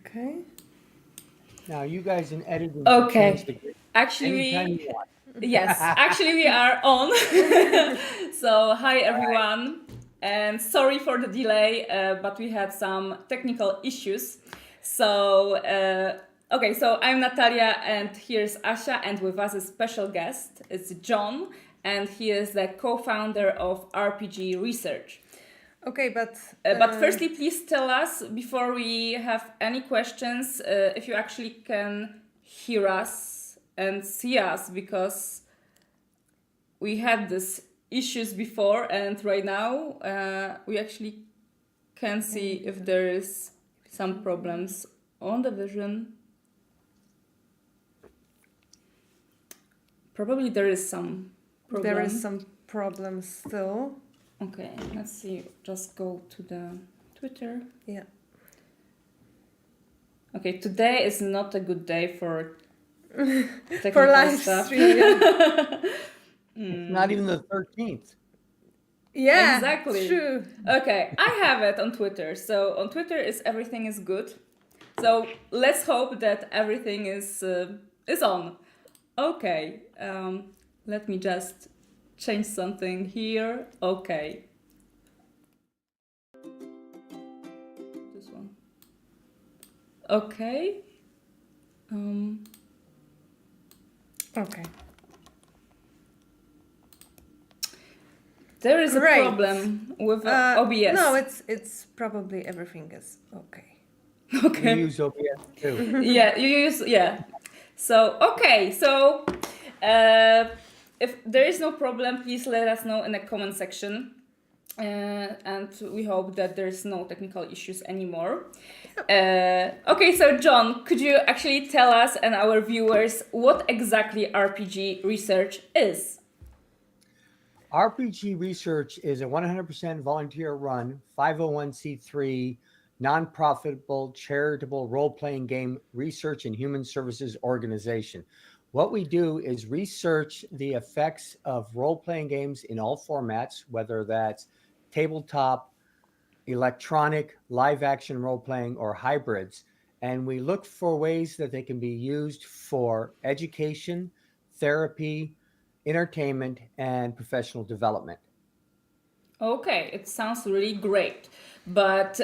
Okay. Now you guys in editing can change Okay. the grid Actually, anytime you we want. yes, actually we are on. So hi everyone, and sorry for the delay, but we had some technical issues. So okay, so I'm Natalia, and here's Asha, and with us a special guest. It's John, and he is the co-founder of RPG Research. Okay, But firstly, please tell us before we have any questions if you actually can hear us and see us, because we had these issues before, and right now we actually can see if there is some problems on the vision. Probably there is some problem. there is some problem still. Okay, let's see. Just go to the Twitter. Yeah. Okay, today is not a good day for For technical live stuff. stream. Yeah. It's not even the 13th. Yeah, Exactly. true. Okay, I have it on Twitter. So on Twitter is everything is good. So let's hope that everything is on. Okay. Let me just change something here. Okay. This one. Okay. Okay. There is a Right. problem with OBS. No, it's probably everything is okay. We Okay. use OBS too. Yeah, you use So okay, so if there is no problem, please let us know in the comment section. And we hope that there's no technical issues anymore. Okay, so John, could you actually tell us and our viewers what exactly RPG research is? RPG Research is a 100% volunteer run 501c3 nonprofitable charitable role-playing game research and human services organization. What we do is research the effects of role-playing games in all formats, whether that's tabletop, electronic, live action role-playing, or hybrids. And we look for ways that they can be used for education, therapy, entertainment, and professional development. Okay, it sounds really great. But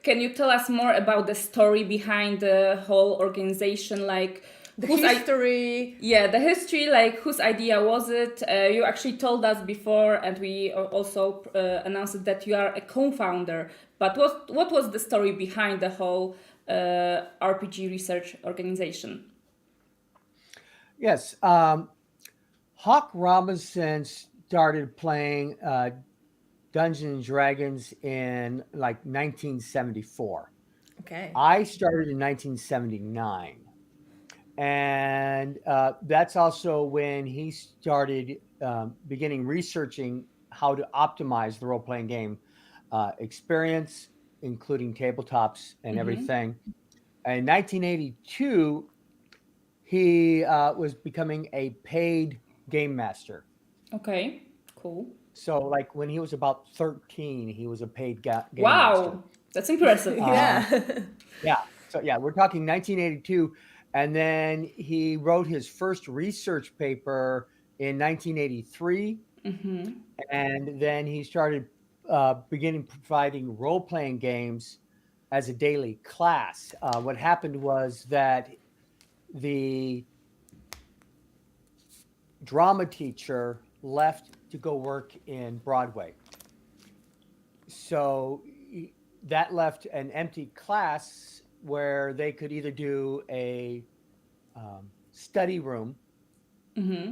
can you tell us more about the story behind the whole organization? Like The whose history. the history. Like whose idea was it? You actually told us before, and we also announced that you are a co-founder. But what was the story behind the whole RPG research organization? Yes, Hawk Robinson started playing Dungeons and Dragons in like 1974. Okay. I started in 1979. And that's also when he started beginning researching how to optimize the role playing game experience, including tabletops and everything. In 1982, he was becoming a paid game master. Okay, cool. So, like when he was about 13, he was a paid game master. Wow, that's impressive. Yeah. Yeah. So, yeah, we're talking 1982. And then he wrote his first research paper in 1983. And then he started beginning providing role playing games as a daily class. What happened was that the drama teacher left to go work in Broadway. So that left an empty class where they could either do a study room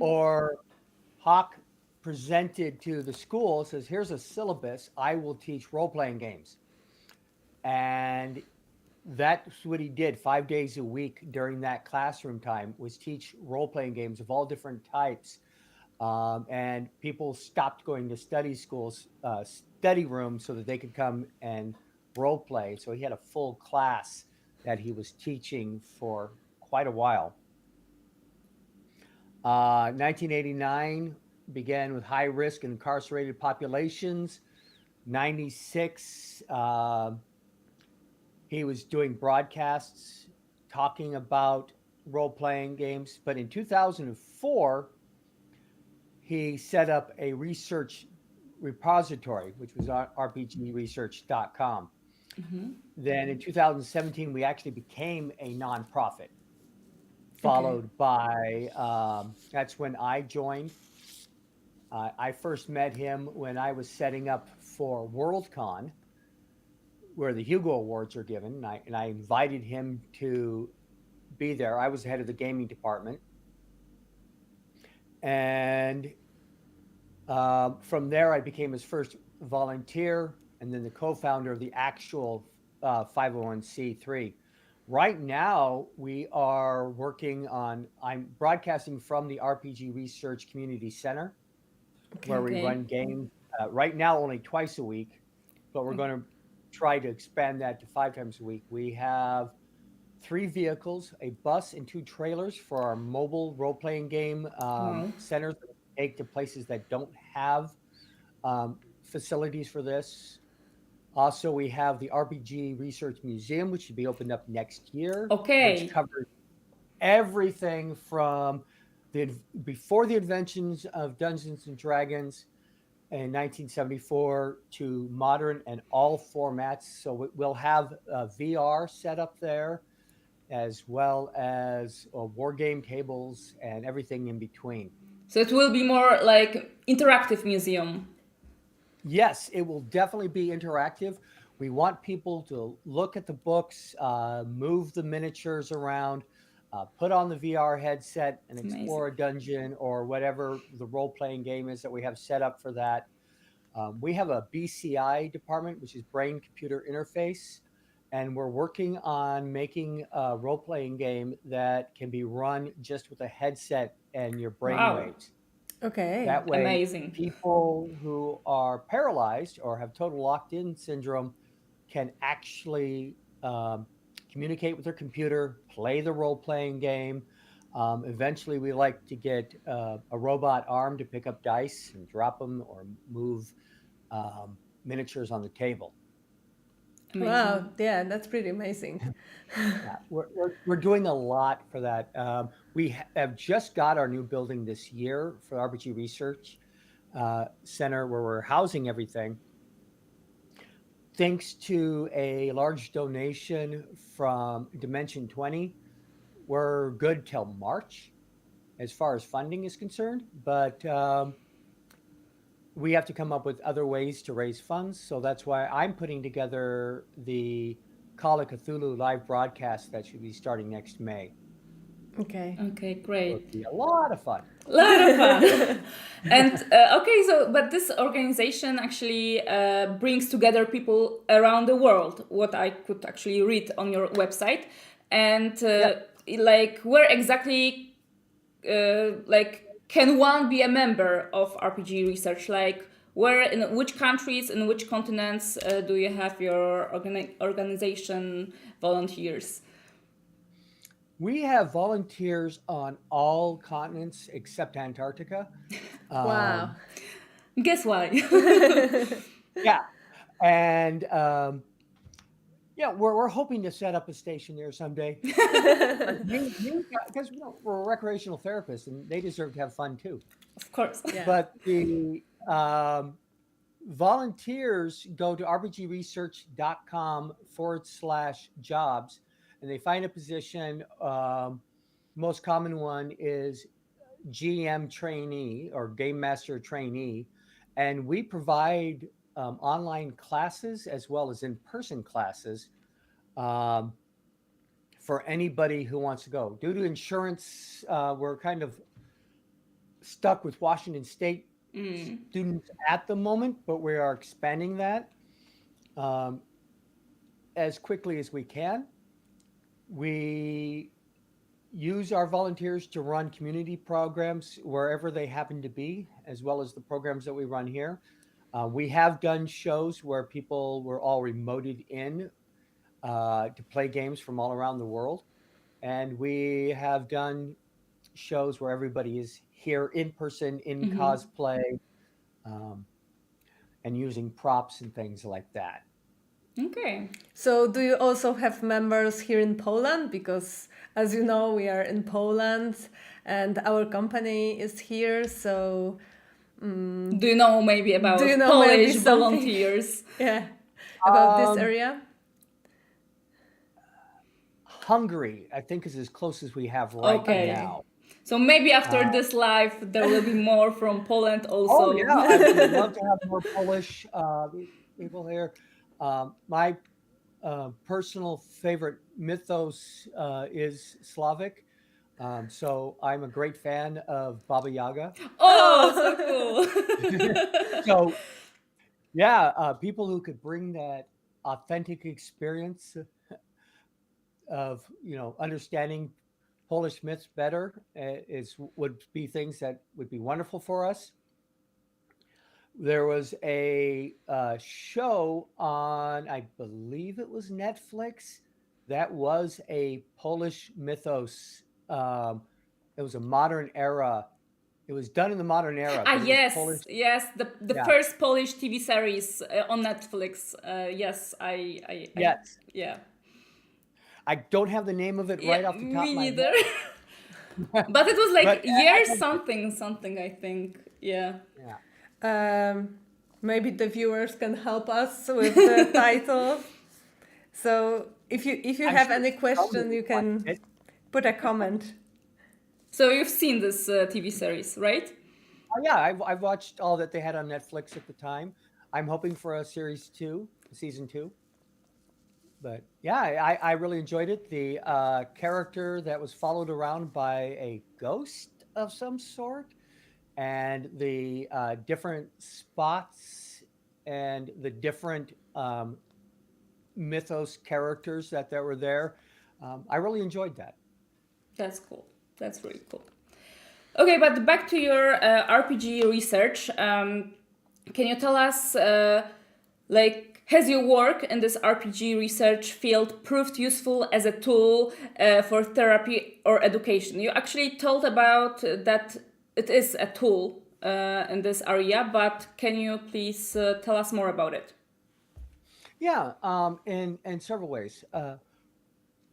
or Hawk presented to the school, says, here's a syllabus, I will teach role-playing games. And that's what he did 5 days a week during that classroom time, was teach role-playing games of all different types. And people stopped going to study schools, study rooms, so that they could come and role play. So he had a full class that he was teaching for quite a while. 1989 began with high risk incarcerated populations. 96, He was doing broadcasts talking about role-playing games, but in 2004 he set up a research repository, which was on rpgresearch.com. Then in 2017, we actually became a nonprofit, followed by, that's when I joined. I first met him when I was setting up for WorldCon, where the Hugo Awards are given, and I invited him to be there. I was the head of the gaming department. And from there, I became his first volunteer and then the co-founder of the actual 501c3. Right now, we are working on, I'm broadcasting from the RPG Research Community Center, where we run games right now only twice a week, but we're going to try to expand that to 5 times a week. We have 3 vehicles, a bus and 2 trailers for our mobile role-playing game centers that take to places that don't have facilities for this. Also, we have the RPG Research Museum, which should be opened up next year. Okay. Which covers everything from before the inventions of Dungeons and Dragons in 1974 to modern and all formats. So we'll have VR set up there, as well as war game tables and everything in between. So it will be more like interactive museum. Yes, it will definitely be interactive. We want people to look at the books, move the miniatures around, put on the VR headset and explore a dungeon or whatever the role-playing game is that we have set up for that. We have a BCI department, which is Brain Computer Interface, and we're working on making a role-playing game that can be run just with a headset and your brain waves. Okay. That way, Amazing. people who are paralyzed or have total locked-in syndrome can actually communicate with their computer, play the role-playing game. Eventually, we like to get a robot arm to pick up dice and drop them or move miniatures on the table. Amazing. Wow, yeah, that's pretty amazing. Yeah, we're doing a lot for that. We have just got our new building this year for the RPG Research Center, where we're housing everything. Thanks to a large donation from Dimension 20, we're good till March as far as funding is concerned, but we have to come up with other ways to raise funds. So that's why I'm putting together the Call of Cthulhu live broadcast that should be starting next May. Okay. Okay, great. It'll be a lot of fun. A lot of fun. And okay, so but this organization actually brings together people around the world. What I could actually read on your website, and like where exactly, like can one be a member of RPG Research? Like where, in which countries, in which continents do you have your organization volunteers? We have volunteers on all continents except Antarctica. Wow. Guess why? Yeah. And yeah, we're hoping to set up a station there someday. Because we're recreational therapists and they deserve to have fun too. Of course. Yeah. But the volunteers go to rpgresearch.com/jobs and they find a position. Most common one is GM trainee or game master trainee. And we provide online classes as well as in-person classes for anybody who wants to go. Due to insurance, we're kind of stuck with Washington State students at the moment, but we are expanding that as quickly as we can. We use our volunteers to run community programs wherever they happen to be, as well as the programs that we run here. We have done shows where people were all remoted in to play games from all around the world. And we have done shows where everybody is here in person, in cosplay, and using props and things like that. Okay. So do you also have members here in Poland? Because as you know, we are in Poland and our company is here. So Do you know maybe about do you know maybe Polish something? volunteers? Yeah, about this Um, area? Hungary, I think, is as close as we have right Okay. now. So maybe after Uh, this live, there will be more from Poland oh also. yeah, I would love to have more Polish people here. My personal favorite mythos is Slavic. So I'm a great fan of Baba Yaga. Oh, so cool. So yeah, people who could bring that authentic experience of understanding Polish myths better would be things that would be wonderful for us. There was a show on, I believe it was Netflix, that was a Polish mythos. It was a modern era. It was done in the modern era, but it was Polish. Yes, the Yeah. first Polish TV series on Netflix. Yes, Yes. yeah. I don't have the name of it right off the top Me of my neither. head. But it was like But years something, I think. Yeah. yeah. Maybe the viewers can help us with the title. So if you I'm have sure any question, somebody you watched can it. put a comment. So you've seen this TV series, right? Oh, yeah, I've watched all that they had on Netflix at the time. I'm hoping for a season two. But yeah, I really enjoyed it. The character that was followed around by a ghost of some sort, and the different spots and the different mythos characters that were there. I really enjoyed that. That's cool. That's really cool. Okay, but back to your RPG research. Can you tell us, has your work in this RPG research field proved useful as a tool for therapy or education? You actually told about that it is a tool in this area, but can you please tell us more about it? Yeah, in several ways.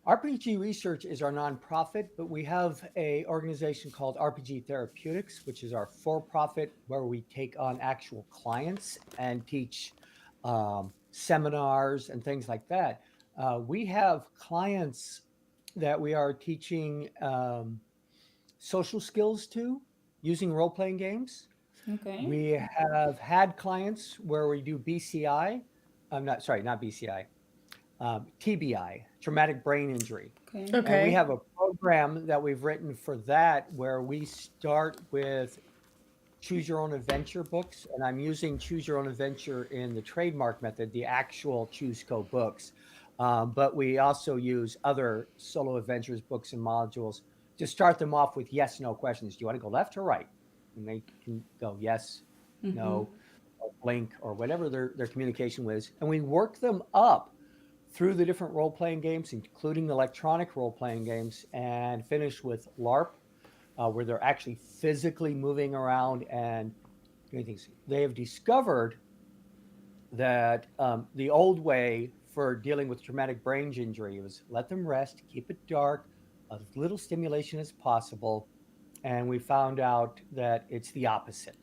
RPG Research is our nonprofit, but we have a organization called RPG Therapeutics, which is our for-profit, where we take on actual clients and teach seminars and things like that. We have clients that we are teaching social skills to using role-playing games. Okay. We have had clients where we do BCI. Not BCI. TBI, traumatic brain injury. Okay. And we have a program that we've written for that where we start with choose your own adventure books. And I'm using choose your own adventure in the trademark method, the actual Choose Co books. But we also use other solo adventures books and modules to start them off with yes, no questions. Do you want to go left or right? And they can go yes, no, or blink, or whatever their communication was. And we work them up through the different role-playing games, including electronic role-playing games, and finish with LARP, where they're actually physically moving around and doing things. They have discovered that the old way for dealing with traumatic brain injury was let them rest, keep it dark, as little stimulation as possible, and we found out that it's the opposite.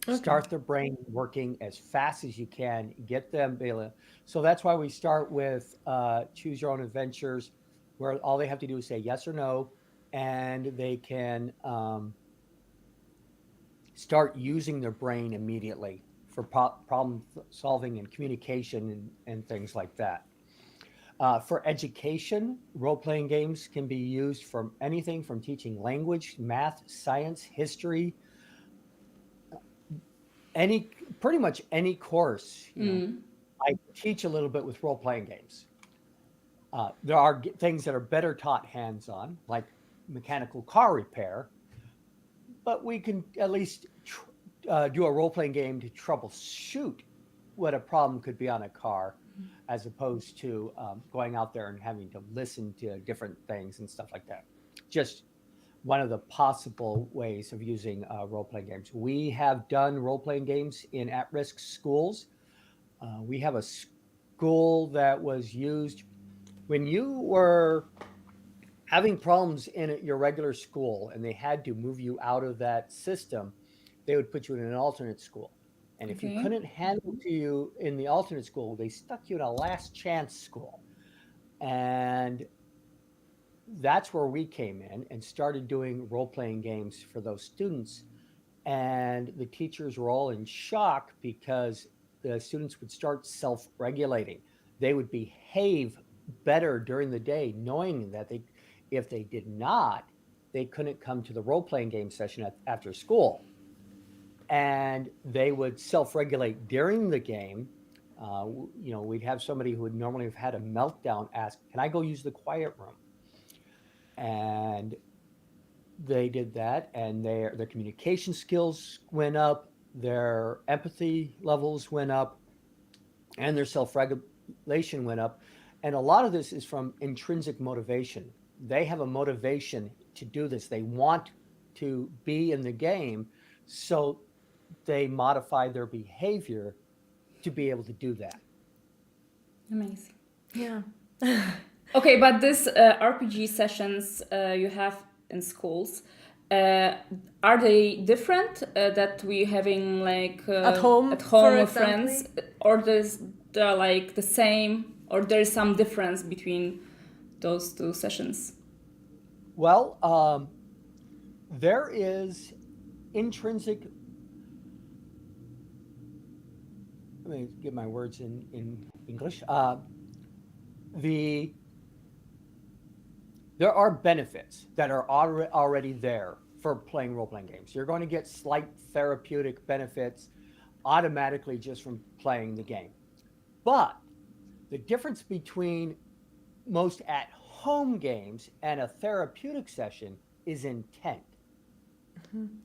Okay. Start their brain working as fast as you can, get them able. So that's why we start with choose your own adventures, where all they have to do is say yes or no, and they can start using their brain immediately for problem solving and communication and things like that. For education, role-playing games can be used for anything from teaching language, math, science, history, pretty much any course. I teach a little bit with role-playing games. There are things that are better taught hands-on, like mechanical car repair, but we can at least do a role-playing game to troubleshoot what a problem could be on a car, as opposed to going out there and having to listen to different things and stuff like that. Just one of the possible ways of using role-playing games. We have done role-playing games in at-risk schools. We have school that was used when you were having problems in your regular school and they had to move you out of that system. They would put you in an alternate school. And if you Okay. couldn't handle to you in the alternate school, they stuck you in a last chance school. And that's where we came in and started doing role-playing games for those students. And the teachers were all in shock because the students would start self-regulating. They would behave better during the day, knowing that if they did not, they couldn't come to the role-playing game session after school. And they would self-regulate during the game. We'd have somebody who would normally have had a meltdown ask, "Can I go use the quiet room?" And they did that, and their communication skills went up, their empathy levels went up, and their self-regulation went up. And a lot of this is from intrinsic motivation. They have a motivation to do this. They want to be in the game, so they modify their behavior to be able to do that. Amazing. Yeah. Okay, but this RPG sessions you have in schools, are they different that we having like At home, with for friends, or they're like the same, or there's some difference between those two sessions? Well, there is intrinsic. Let me get my words in English. There are benefits that are already there for playing role-playing games. You're going to get slight therapeutic benefits automatically just from playing the game. But the difference between most at-home games and a therapeutic session is intent.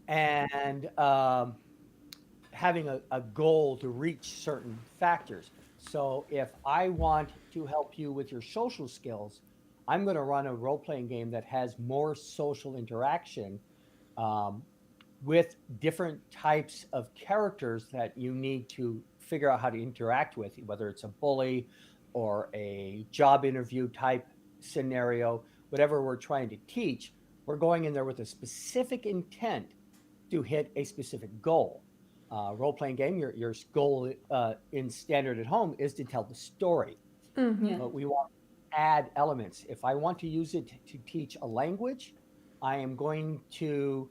And having a goal to reach certain factors. So if I want to help you with your social skills, I'm going to run a role-playing game that has more social interaction with different types of characters that you need to figure out how to interact with, whether it's a bully or a job interview type scenario, whatever we're trying to teach. We're going in there with a specific intent to hit a specific goal. Role-playing game, your goal in standard at home is to tell the story. Yeah. But we want to add elements. If I want to use it to teach a language, I am going to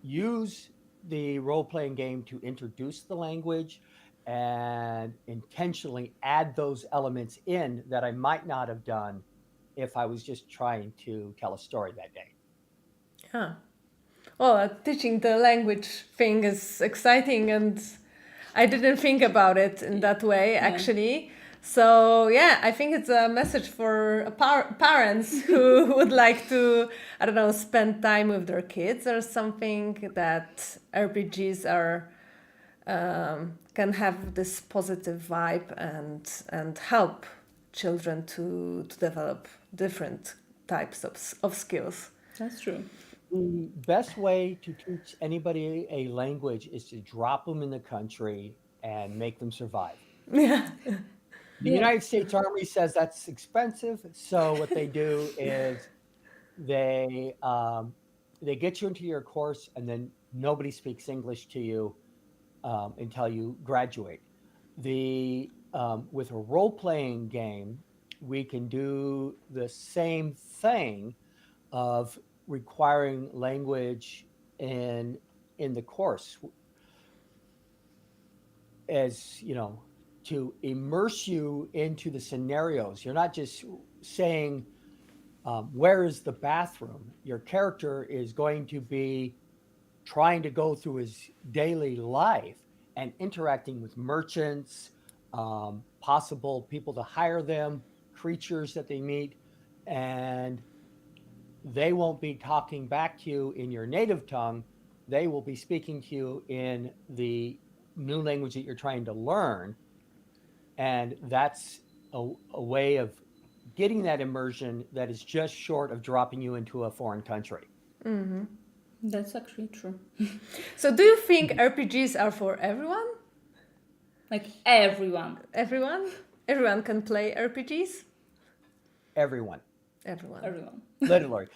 use the role-playing game to introduce the language and intentionally add those elements in that I might not have done if I was just trying to tell a story that day. Yeah. Well, teaching the language thing is exciting, and I didn't think about it in that way, actually. So, yeah, I think it's a message for parents who would like to, I don't know, spend time with their kids or something, that RPGs are can have this positive vibe and help children to develop different types of skills. That's true. The best way to teach anybody a language is to drop them in the country and make them survive. Yeah. The United States Army says that's expensive, so what they do is they get you into your course, and then nobody speaks English to you until you graduate. With a role-playing game, we can do the same thing of requiring language in the course, as you know, to immerse you into the scenarios. You're not just saying, where is the bathroom? Your character is going to be trying to go through his daily life and interacting with merchants, possible people to hire them, creatures that they meet, and they won't be talking back to you in your native tongue. They will be speaking to you in the new language that you're trying to learn. And that's a way of getting that immersion that is just short of dropping you into a foreign country. Mm-hmm. That's actually true. So do you think RPGs are for everyone? Like everyone. Everyone? Everyone can play RPGs? Everyone. Everyone. Literally.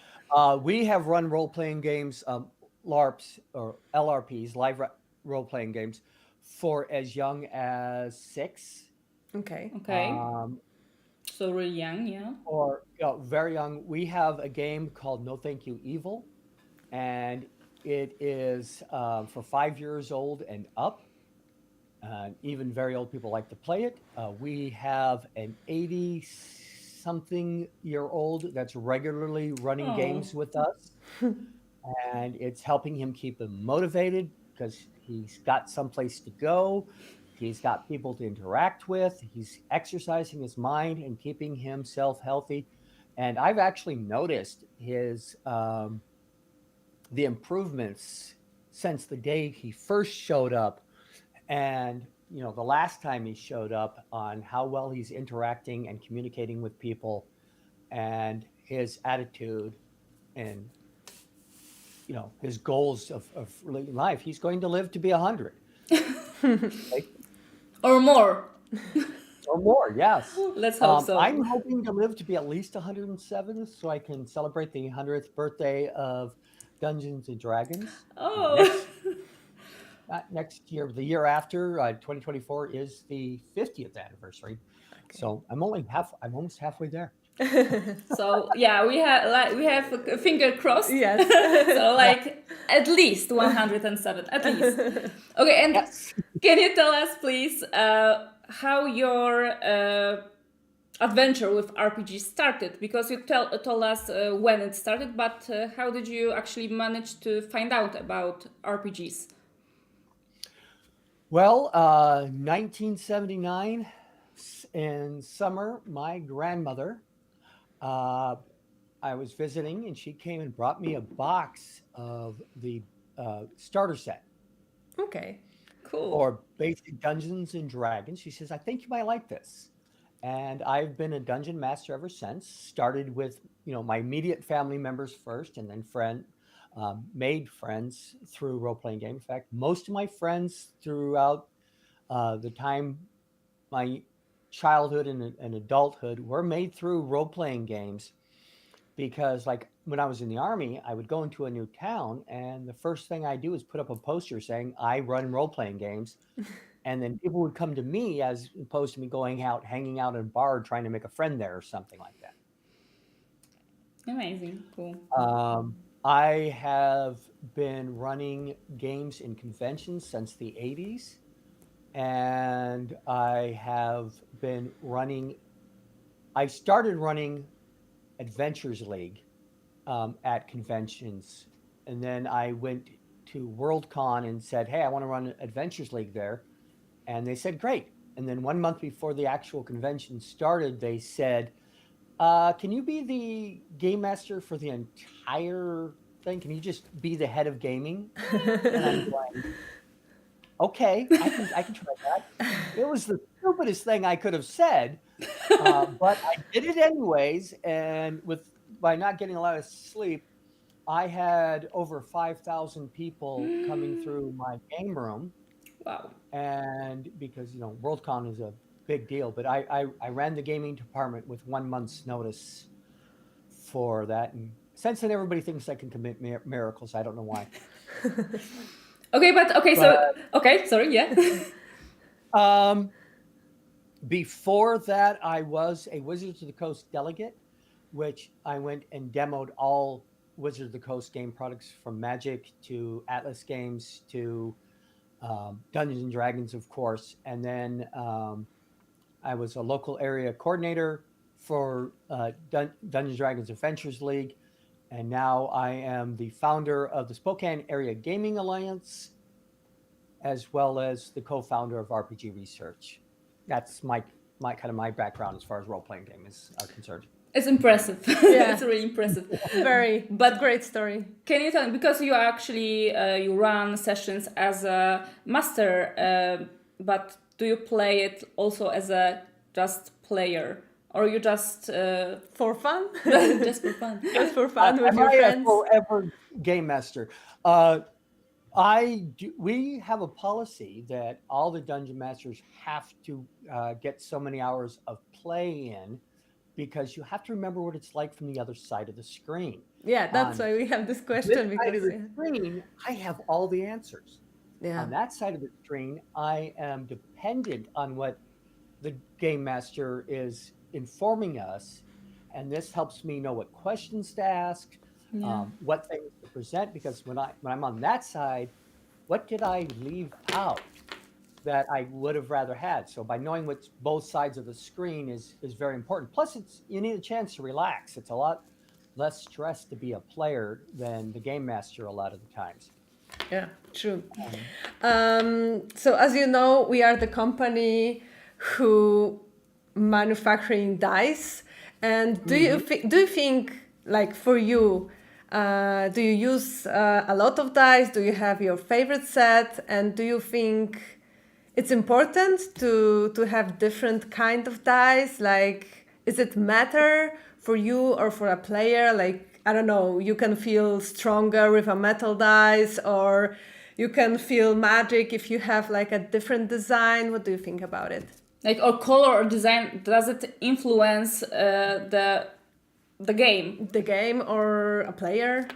We have run role-playing games, LARPs or LRPs, live role-playing games, for as young as 6. Okay. Okay. So really young, yeah. Or very young. We have a game called No Thank You Evil, and it is for 5 years old and up. Even very old people like to play it. We have an 80-something-year-old that's regularly running games with us, and it's helping him keep him motivated because he's got someplace to go. He's got people to interact with. He's exercising his mind and keeping himself healthy. And I've actually noticed his the improvements since the day he first showed up, and the last time he showed up, on how well he's interacting and communicating with people, and his attitude, and his goals of life. He's going to live to be 100. Or more. Or more, yes. Let's hope so. I'm hoping to live to be at least 107, so I can celebrate the 100th birthday of Dungeons and Dragons. Oh. Not next year, the year after, 2024 is the 50th anniversary. Okay. So I'm almost halfway there. So yeah, we have a finger crossed. Yes. So at least 107, at least. Okay, and yes. Can you tell us, please, how your adventure with RPG started? Because you told us when it started, but how did you actually manage to find out about RPGs? Well, 1979 in summer, my grandmother, I was visiting, and she came and brought me a box of the starter set. Okay, cool. Or basic Dungeons and Dragons. She says, I think you might like this. And I've been a dungeon master ever since. Started with, my immediate family members first, and then made friends through role-playing games. In fact, most of my friends throughout the time, my childhood and adulthood, were made through role-playing games. Because when I was in the Army, I would go into a new town, and the first thing I do is put up a poster saying I run role-playing games. And then people would come to me as opposed to me going out, hanging out in a bar, trying to make a friend there or something like that. Amazing. Cool. I have been running games in conventions since the 80s. And I started running Adventures League at conventions. And then I went to Worldcon and said, hey, I want to run Adventures League there. And they said, great. And then 1 month before the actual convention started, they said, can you be the game master for the entire thing? Can you just be the head of gaming? And I'm going, okay, I can try that. It was the stupidest thing I could have said, but I did it anyways. And by not getting a lot of sleep, I had over 5,000 people coming through my game room. Wow. And because, Worldcon is a big deal, but I ran the gaming department with 1 month's notice for that. And since then, everybody thinks I can commit miracles. I don't know why. Sorry, yeah. Before that, I was a Wizards of the Coast delegate, which I went and demoed all Wizards of the Coast game products, from Magic to Atlas Games to Dungeons and Dragons, of course. And then I was a local area coordinator for Dungeons and Dragons Adventures League. And now I am the founder of the Spokane Area Gaming Alliance, as well as the co-founder of RPG Research. That's my background as far as role-playing games are concerned. It's impressive. Yeah. It's really impressive. Very, but great story. Can you tell me, because you actually you run sessions as a master, but do you play it also as a just player, or you just for fun? Just for fun. Just for fun with your friends. Am I a forever game master? We have a policy that all the dungeon masters have to get so many hours of play in, because you have to remember what it's like from the other side of the screen. Yeah, that's On why we have this this question side of because the screen, I have all the answers. yeah, On that side of the screen, I am dependent on what the game master is informing us, and this helps me know what questions to ask, Yeah. what things to present. Because when I'm on that side, what did I leave out that I would have rather had? So by knowing what's both sides of the screen is very important. Plus, you need a chance to relax. It's a lot less stress to be a player than the game master a lot of the times. yeah, true. Um, So as you know, we are the company who manufacturing dice. And do you think, like for you, do you use a lot of dice? Do you have your favorite set? And do you think it's important to have different kind of dice? Like, is it matter for you or for a player? Like, I don't know, you can feel stronger with a metal dice, or you can feel magic if you have like a different design. What do you think about it? Like, or color or design, does it influence the game? The game or a player?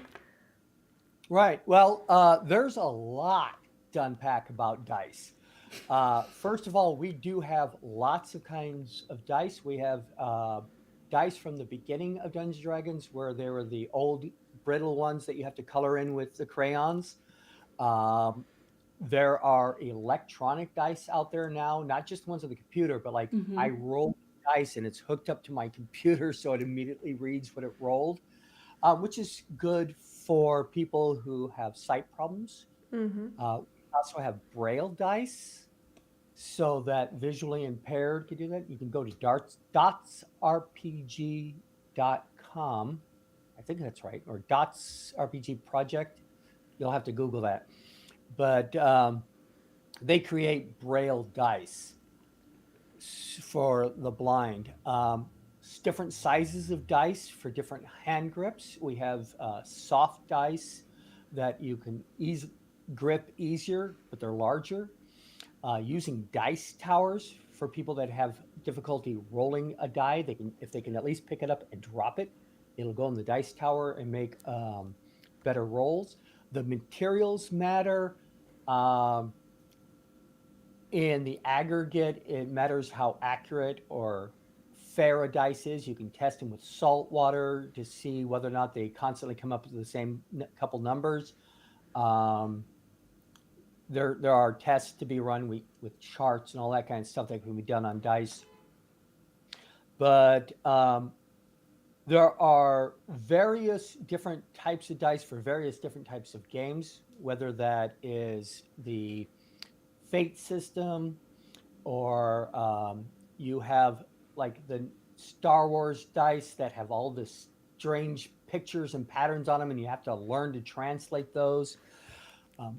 Right. Well, there's a lot to unpack about dice. First of all, we do have lots of kinds of dice. We have dice from the beginning of Dungeons and Dragons, where they were the old brittle ones that you have to color in with the crayons. Um, there are electronic dice out there now, not just ones on the computer, but like I roll dice and it's hooked up to my computer, so it immediately reads what it rolled, which is good for people who have sight problems. We also have braille dice, so that visually impaired can do that. You can go to dotsrpg.com. I think that's right, or Dots RPG Project. You'll have to Google that. But they create braille dice for the blind. Different sizes of dice for different hand grips. We have soft dice that you can grip easier, but they're larger. Using dice towers for people that have difficulty rolling a die. If they can at least pick it up and drop it, it'll go in the dice tower and make better rolls. The materials matter. In the aggregate, it matters how accurate or fair a dice is. You can test them with salt water to see whether or not they constantly come up with the same couple numbers. There are tests to be run with charts and all that kind of stuff that can be done on dice. But there are various different types of dice for various different types of games, whether that is the Fate system, or you have like the Star Wars dice that have all this strange pictures and patterns on them, and you have to learn to translate those.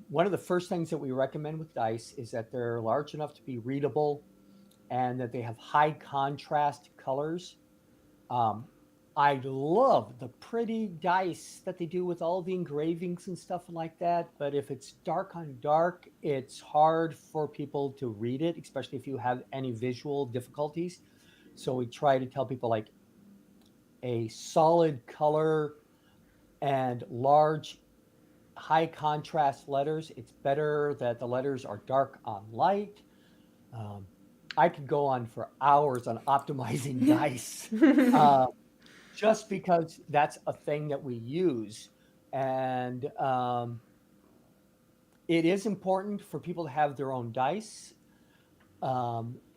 One of the first things that we recommend with dice is that they're large enough to be readable and that they have high contrast colors. I love the pretty dice that they do with all the engravings and stuff like that. But if it's dark on dark, it's hard for people to read it, especially if you have any visual difficulties. So we try to tell people like a solid color and large, high contrast letters. It's better that the letters are dark on light. I could go on for hours on optimizing dice. Just because that's a thing that we use. And it is important for people to have their own dice,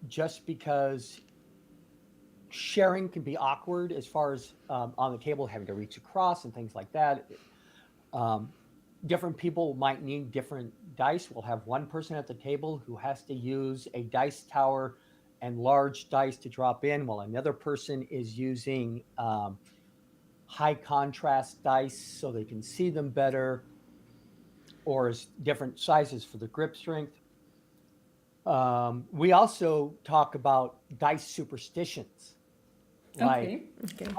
just because sharing can be awkward as far as on the table having to reach across and things like that. Different people might need different dice. We'll have one person at the table who has to use a dice tower and large dice to drop in, while another person is using high contrast dice so they can see them better, or different sizes for the grip strength. We also talk about dice superstitions. Like,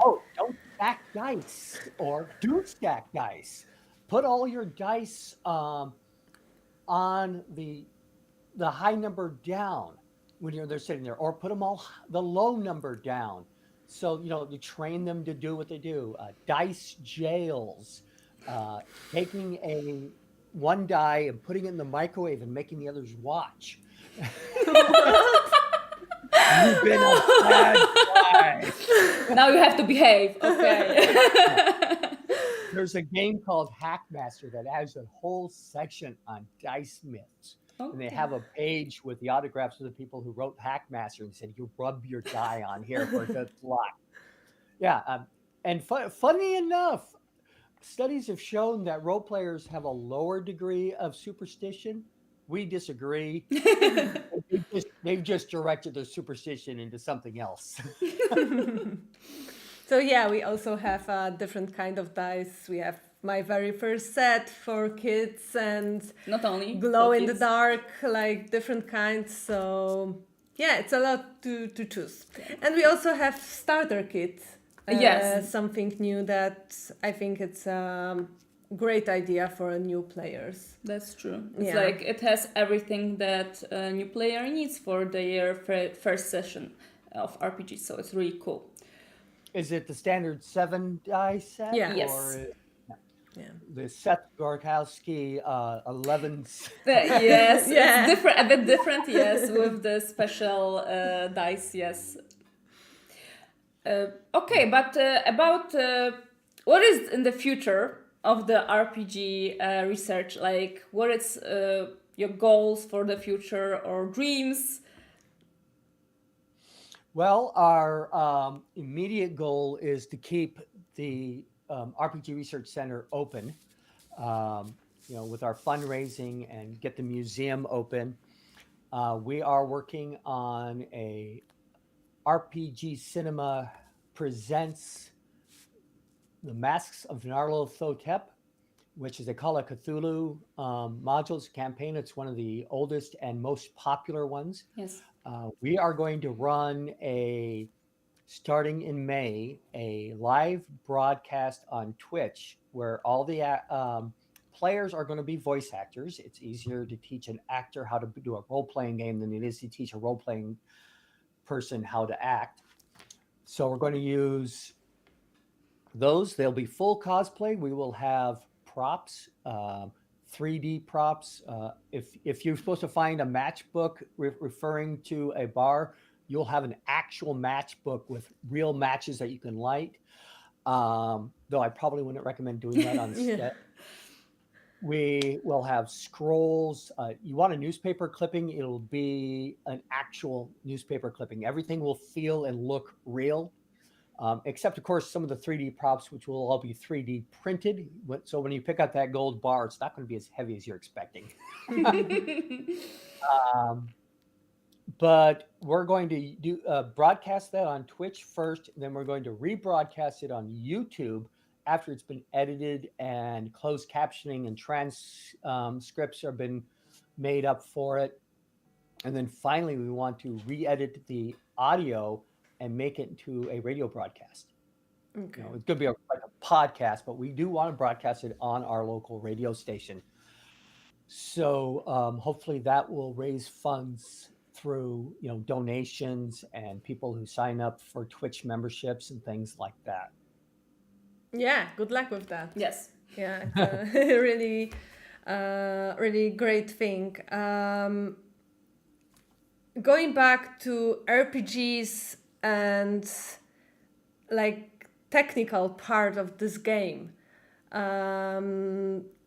oh, don't stack dice, or do stack dice. Put all your dice on the high number down when they're sitting there, or put them all the low number down. So you train them to do what they do. Dice jails, taking one die and putting it in the microwave and making the others watch. You've been a bad guy. Now you have to behave. Okay. There's a game called Hackmaster that has a whole section on dice myths. And they have a page with the autographs of the people who wrote Hackmaster and said, you rub your die on here for good luck. Yeah. And funny enough, studies have shown that role players have a lower degree of superstition. We disagree. They've just directed their superstition into something else. So yeah, we also have a different kind of dice. We have my very first set for kids and not only glow in the dark, like different kinds. So yeah, it's a lot to choose. And we also have starter kit. Yes. Something new that I think it's a great idea for new players. That's true. It's like it has everything that a new player needs for their first session of RPG. So it's really cool. Is it the standard 7 die set? Yeah. Yes. Or the Seth Gorkowski 11. Yes, it's different, a bit different. Yes, with the special dice. Yes. Okay, but about what is in the future of the RPG research? Like, what is your goals for the future or dreams? Well, our immediate goal is to keep the RPG Research Center open, with our fundraising and get the museum open. We are working on a RPG Cinema presents the Masks of Nyarlathotep, which is a Call of Cthulhu modules campaign. It's one of the oldest and most popular ones. Yes. We are going to run starting in May, a live broadcast on Twitch where all the players are going to be voice actors. It's easier to teach an actor how to do a role-playing game than it is to teach a role-playing person how to act. So we're going to use those. They'll be full cosplay. We will have props, 3D props. If you're supposed to find a matchbook referring to a bar, you'll have an actual matchbook with real matches that you can light. Though I probably wouldn't recommend doing that on set. We will have scrolls. You want a newspaper clipping, it'll be an actual newspaper clipping. Everything will feel and look real. Except, of course, some of the 3D props, which will all be 3D printed. So when you pick up that gold bar, it's not going to be as heavy as you're expecting. But we're going to do broadcast that on Twitch first. Then we're going to rebroadcast it on YouTube after it's been edited and closed captioning and transcripts have been made up for it. And then finally, we want to re-edit the audio and make it into a radio broadcast. Okay. It's going to be like a podcast, but we do want to broadcast it on our local radio station. So hopefully that will raise funds through donations and people who sign up for Twitch memberships and things like that. Yeah, good luck with that. Yes. Yeah, it's a really, really great thing. Going back to RPGs and like technical part of this game.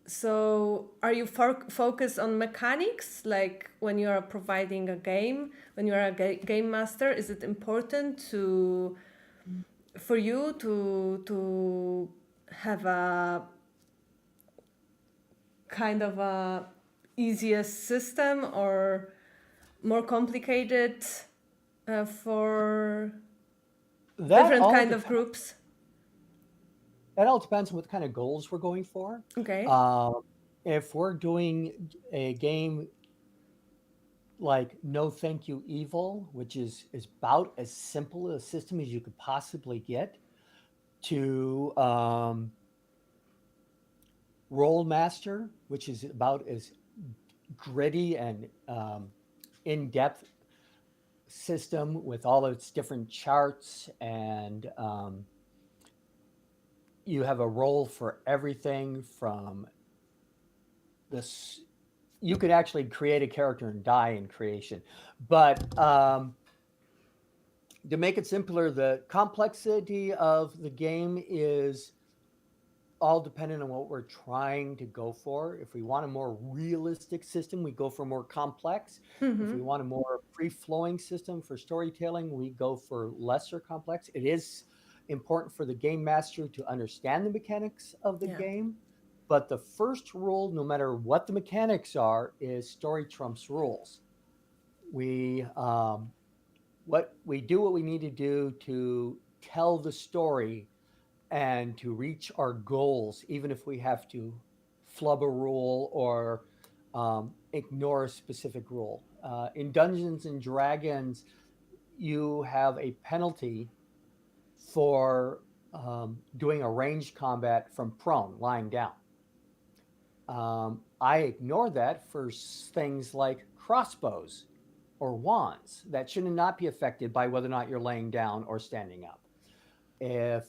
So are you focused on mechanics? Like when you are providing a game, when you are a game master, is it important for you to have a kind of a easiest system or more complicated for different kind of groups? That all depends on what kind of goals we're going for. Okay. If we're doing a game like No Thank You Evil, which is about as simple a system as you could possibly get, to Roll Master, which is about as gritty and in-depth system with all its different charts, and you have a role for everything from this. You could actually create a character and die in creation, but to make it simpler, the complexity of the game is all dependent on what we're trying to go for. If we want a more realistic system, we go for more complex. If we want a more free-flowing system for storytelling, we go for lesser complex. It is important for the game master to understand the mechanics of the game, but the first rule, no matter what the mechanics are, is story trumps rules. We what we need to do to tell the story and to reach our goals, even if we have to flub a rule or ignore a specific rule. In Dungeons and Dragons, you have a penalty for doing a ranged combat from prone, lying down. I ignore that for things like crossbows or wands that should not be affected by whether or not you're laying down or standing up. If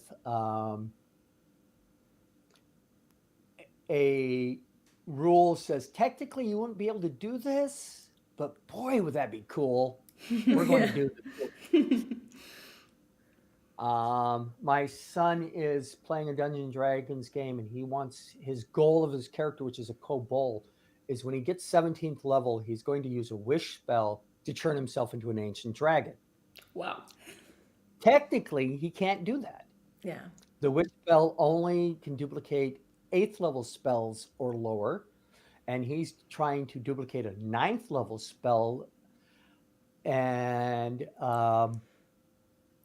a rule says technically you wouldn't be able to do this, but boy, would that be cool. We're going to do this. My son is playing a Dungeons and Dragons game, and he wants his goal of his character, which is a kobold, is when he gets 17th level, he's going to use a wish spell to turn himself into an ancient dragon. Wow. Technically, he can't do that. Yeah. The wish spell only can duplicate 8th level spells or lower, and he's trying to duplicate a 9th level spell, and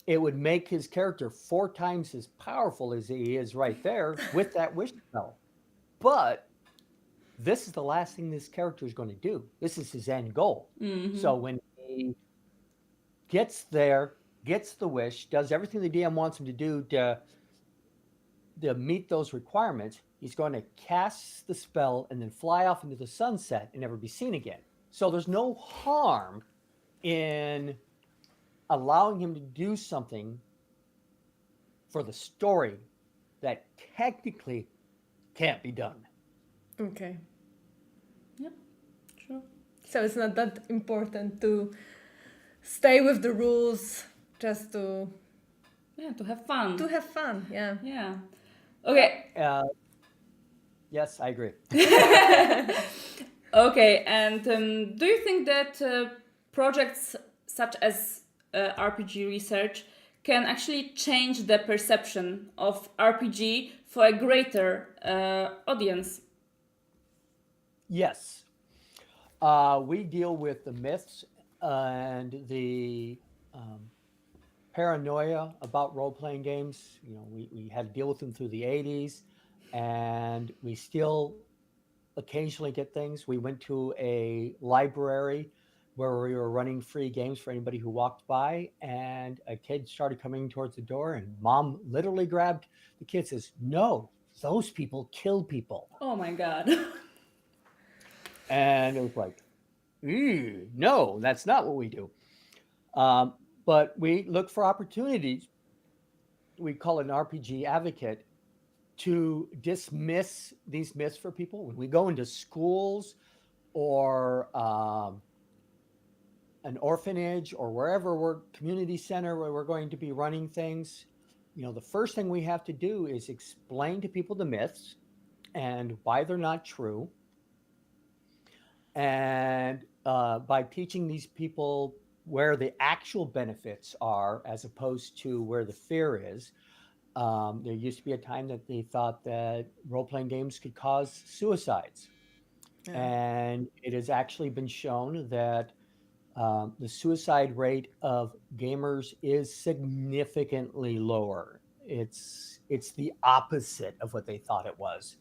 it would make his character 4 times as powerful as he is right there with that wish spell. But this is the last thing this character is going to do. This is his end goal. So when he gets there, gets the wish, does everything the DM wants him to do to meet those requirements, he's going to cast the spell and then fly off into the sunset and never be seen again. So there's no harm in allowing him to do something for the story that technically can't be done. Okay. Yep, sure. So it's not that important to stay with the rules, just to have fun. To have fun, yeah. Yeah. Okay. Yes, I agree. Okay, and do you think that projects such as RPG research can actually change the perception of RPG for a greater audience? Yes. We deal with the myths and the paranoia about role-playing games. You know, we had to deal with them through the 80s, and we still occasionally get things. We went to a library where we were running free games for anybody who walked by, and a kid started coming towards the door, and mom literally grabbed the kid and says, "No, those people kill people." Oh my God. And it was like, no, that's not what we do. But we look for opportunities. We call it an RPG advocate to dismiss these myths for people. When we go into schools or an orphanage or wherever we're community center where we're going to be running things, you know, the first thing we have to do is explain to people the myths and why they're not true. And by teaching these people where the actual benefits are as opposed to where the fear is. There used to be a time that they thought that role-playing games could cause suicides. Yeah. And it has actually been shown that the suicide rate of gamers is significantly lower. It's the opposite of what they thought it was.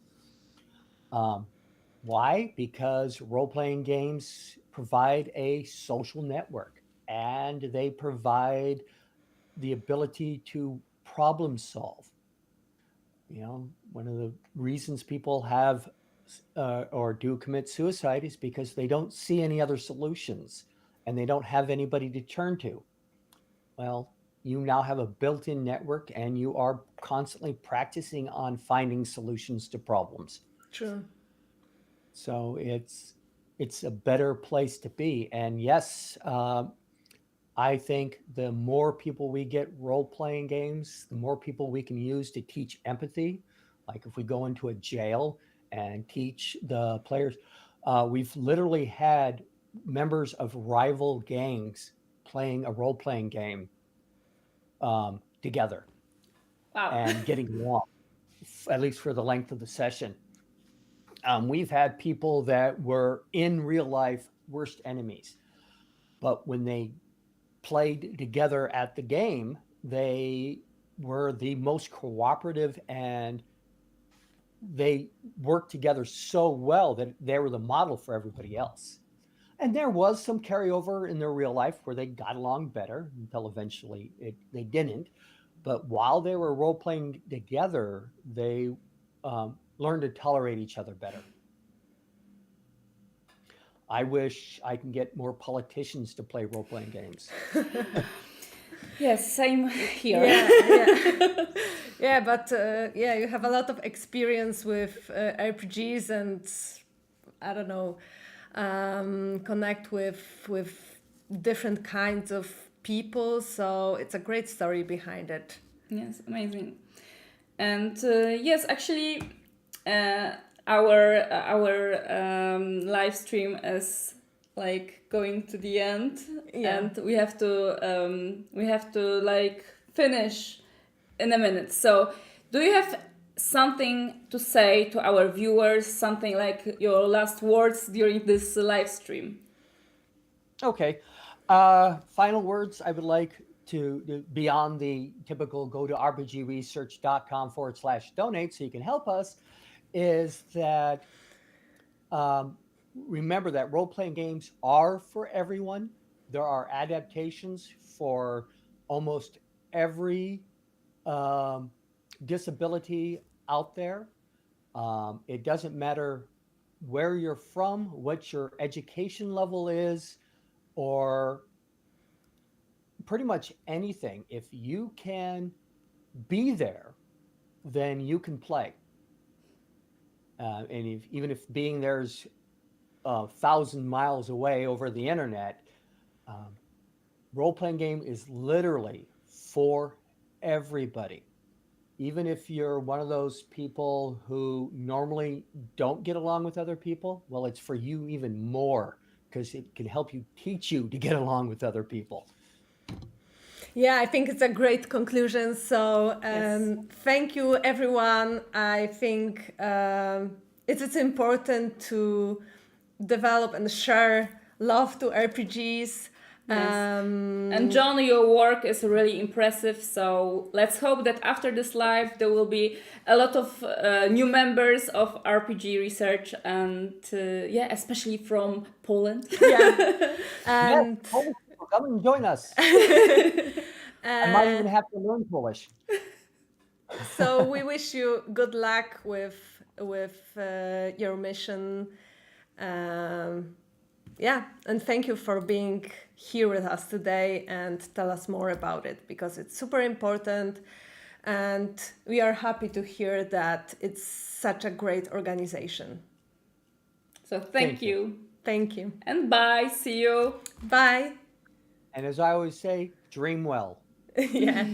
Why? Because role-playing games provide a social network, and they provide the ability to problem solve. You know, one of the reasons people have or do commit suicide is because they don't see any other solutions and they don't have anybody to turn to. Well, you now have a built-in network and you are constantly practicing on finding solutions to problems. True. So it's a better place to be. And yes, I think the more people we get role-playing games, the more people we can use to teach empathy. Like if we go into a jail and teach the players, we've literally had members of rival gangs playing a role-playing game together Wow. and getting along, at least for the length of the session. We've had people that were in real life worst enemies, but when they played together at the game, they were the most cooperative and they worked together so well that they were the model for everybody else. And there was some carryover in their real life where they got along better until eventually they didn't. But while they were role playing together, they learned to tolerate each other better. I wish I can get more politicians to play role playing games. Yes, same here. Yeah, but you have a lot of experience with RPGs and I don't know, connect with different kinds of people. So it's a great story behind it. Yes, amazing. And yes, actually, our live stream is like going to the end, and we have to like finish in a minute. So, do you have something to say to our viewers? Something like your last words during this live stream? Okay. Final words I would like to beyond the typical go to rpgresearch.com/donate so you can help us is that remember that role-playing games are for everyone. There are adaptations for almost every disability out there. It doesn't matter where you're from, what your education level is, or pretty much anything. If you can be there, then you can play. And even if being there's 1,000 miles away over the internet, role-playing game is literally for everybody. Even if you're one of those people who normally don't get along with other people, well, it's for you even more because it can help you teach you to get along with other people. Yeah, I think it's a great conclusion. So thank you, everyone. I think it's important to develop and share love to RPGs. Yes. And John, your work is really impressive. So let's hope that after this live, there will be a lot of new members of RPG Research, and especially from Poland. Yeah, and yes, come and join us. I might even have to learn Polish. So we wish you good luck with your mission. And thank you for being here with us today and tell us more about it because it's super important and we are happy to hear that it's such a great organization. So thank you. Thank you. And bye. See you. Bye. And as I always say, dream well. Yeah.